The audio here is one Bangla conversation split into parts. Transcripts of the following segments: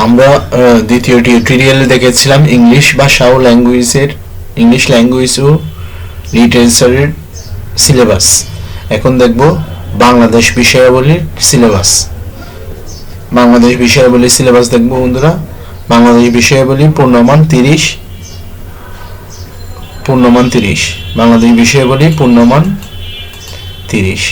আমরা দ্বিতীয় টিউটোরিয়ালে দেখেছিলাম ইংলিশ ভাষা ও ইংলিশ ল্যাঙ্গুয়েজ ও লিটারেচারের সিলেবাস। এখন দেখব বাংলাদেশ বিষয়াবলীর সিলেবাস। বাংলাদেশ বিষয়াবলীর সিলেবাস দেখব বন্ধুরা। বাংলাদেশ বিষয়াবলী পূর্ণমান 30। বাংলাদেশ বিষয়াবলী পূর্ণমান 30।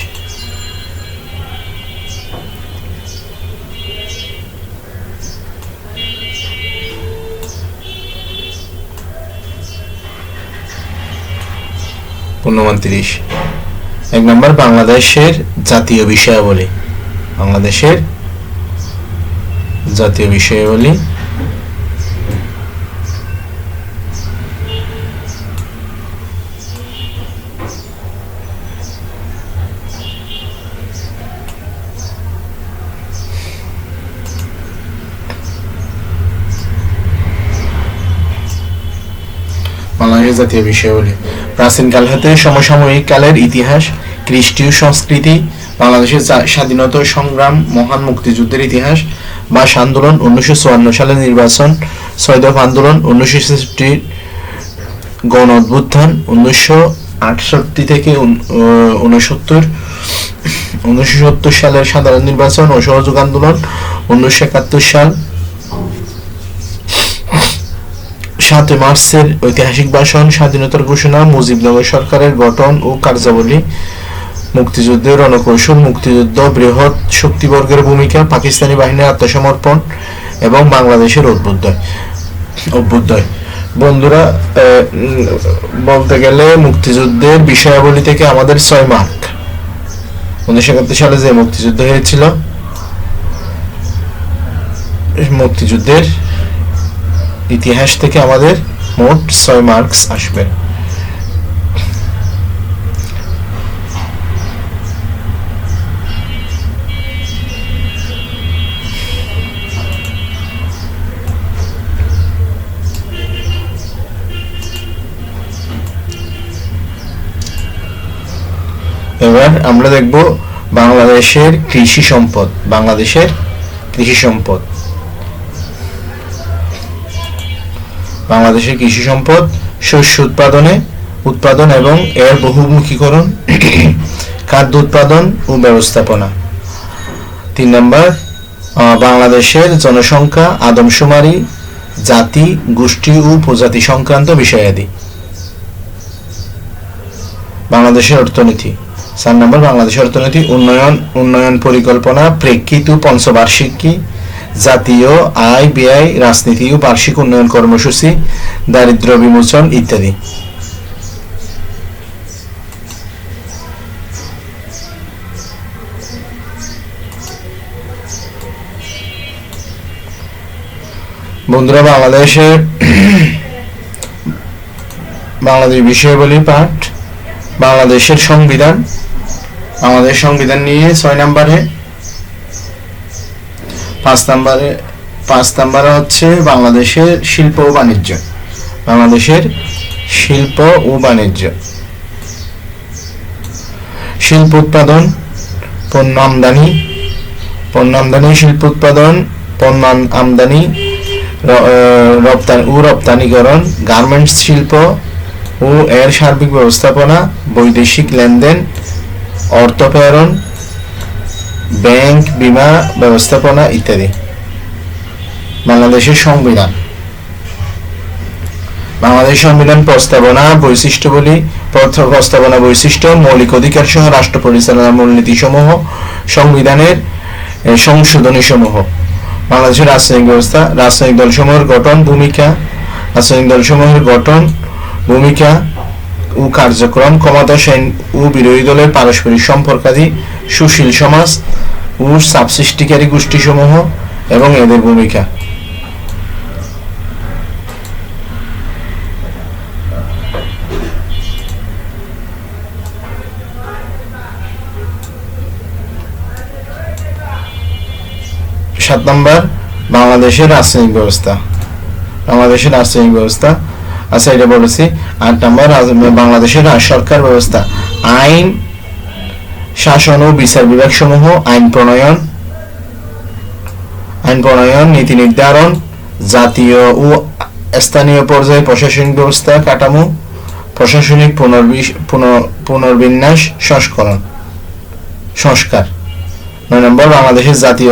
পূর্ণমান 30। 1 নম্বর বাংলাদেশের জাতীয় বিষয়াবলী। বাংলাদেশের জাতীয় বিষয়াবলী। বাংলাদেশের জাতীয় বিষয়াবলী প্রাচীনকাল হতে সমসাময়িক কালের ইতিহাস, কৃষ্টি ও সংস্কৃতি, বাংলাদেশের স্বাধীনতা সংগ্রাম, মহান মুক্তিযুদ্ধের ইতিহাস, ভাষা আন্দোলন, 1954 সালের নির্বাচন, 6 দফা আন্দোলন, 1966 গণ অভ্যুত্থান, 1968 থেকে 1970 সালের সাধারণ নির্বাচন ও সহযোগ আন্দোলন, 1971 সাল 7 মার্চের ঐতিহাসিক ভাষণ, স্বাধীনতার ঘোষণা, মুজিবনগর সরকারের গঠন ও কার্যাবলী, মুক্তিযুদ্ধের রণকৌশল, মুক্তিযুদ্ধ, বৃহৎ শক্তিবর্গের ভূমিকা, পাকিস্তানি বাহিনীর আত্মসমর্পণ এবং বাংলাদেশের অভ্যুদয়। বন্ধুরা, বলতে গেলে মুক্তিযুদ্ধের বিষয়াবলী থেকে আমাদের 6 মার্ক। 1971 সালে যে মুক্তিযুদ্ধ হয়েছিল, মুক্তিযুদ্ধের ইতিহাস থেকে আমাদের মোট 6 মার্কস আসবে। এবার আমরা দেখব বাংলাদেশের কৃষি সম্পদ। বাংলাদেশের কৃষি সম্পদ। বাংলাদেশের কৃষি সম্পদ শস্য উৎপাদন এবং এর বহুমুখীকরণ, খাদ্য উৎপাদন ও ব্যবস্থাপনা। 3 নম্বর বাংলাদেশের জনসংখ্যা, আদমশুমারি, জাতি, গোষ্ঠী ও প্রজাতি সংক্রান্ত বিষয়াদি। বাংলাদেশের অর্থনীতি। 4 নম্বর বাংলাদেশের অর্থনীতি উন্নয়ন পরিকল্পনা, প্রেক্ষিত ও পঞ্চবার্ষিকী, জাতীয় আয় ব্যয়, রাজনীতি ও বার্ষিক উন্নয়ন কর্মসূচি, দারিদ্র বিমোচন ইত্যাদি। বন্ধুরা, বাংলাদেশ বিষয়াবলী পাঠ। বাংলাদেশের সংবিধান। বাংলাদেশ সংবিধান নিয়ে 6 নম্বরে। 5 নম্বরে হচ্ছে বাংলাদেশের শিল্প ও বাণিজ্য। বাংলাদেশের শিল্প ও বাণিজ্য। শিল্প উৎপাদন, পণ্য আমদানি, শিল্প উৎপাদন, পণ্য আমদানি, রপ্তানিকরণ, গার্মেন্টস শিল্প ও এর সার্বিক ব্যবস্থাপনা, বৈদেশিক লেনদেন, অর্থ প্রেরণ, ব্যাংক, বীমা ব্যবস্থাপনা ইত্যাদি। বাংলাদেশের সংবিধান। বাংলাদেশ সংবিধান প্রস্তাবনা বৈশিষ্ট্য, মৌলিক অধিকার সহ রাষ্ট্র পরিচালনার মূলনীতি সমূহ, সংবিধানের সংশোধনী সমূহ। বাংলাদেশের রাজনৈতিক ব্যবস্থা। রাজনৈতিক দলসমূহের গঠন, ভূমিকা ও কার্যক্রম, ক্ষমতাসীন ও বিরোধী দলের পারস্পরিক সম্পর্কাদি, সুশীল সমাজ ও চাপ সৃষ্টিকারী গোষ্ঠীসমূহ এবং এদের ভূমিকা। সাত নম্বর বাংলাদেশের রাজনৈতিক ব্যবস্থা। আচ্ছা, এটা বলেছি। 8 নম্বর বাংলাদেশের সরকার ব্যবস্থা। আইন, শাসন ও বিচার বিভাগ সমূহ, আইন প্রণয়ন, আইন প্রণয়ন, নীতি নির্ধারণ, জাতীয় ও স্থানীয় পর্যায়ে প্রশাসনিক ব্যবস্থা কাঠামো, প্রশাসনিক পুনর্বিন্যাস, সংস্কার। 9 নম্বর বাংলাদেশ জাতীয়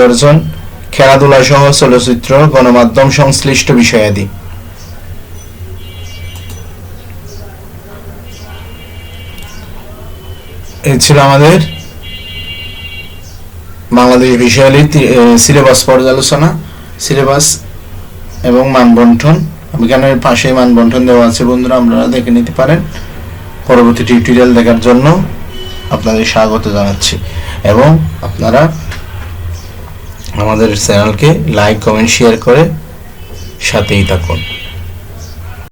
অর্জন, খেলাধুলা সহ চলচ্চিত্র, গণমাধ্যম সংশ্লিষ্ট বিষয়াদি। এই ছিল আমাদের বাংলাদেশ বিষয়াবলী সিলেবাস পর্যালোচনা, সিলেবাস এবং মানবন্টন। এখানে পাশে মানবন্টন দেওয়া আছে, বন্ধুরা আপনারা দেখে নিতে পারেন। পরবর্তী টিউটোরিয়াল দেখার জন্য আপনাদের স্বাগত জানাচ্ছি এবং আপনারা আমাদের চ্যানেলকে লাইক, কমেন্ট, শেয়ার করে সাথেই থাকুন।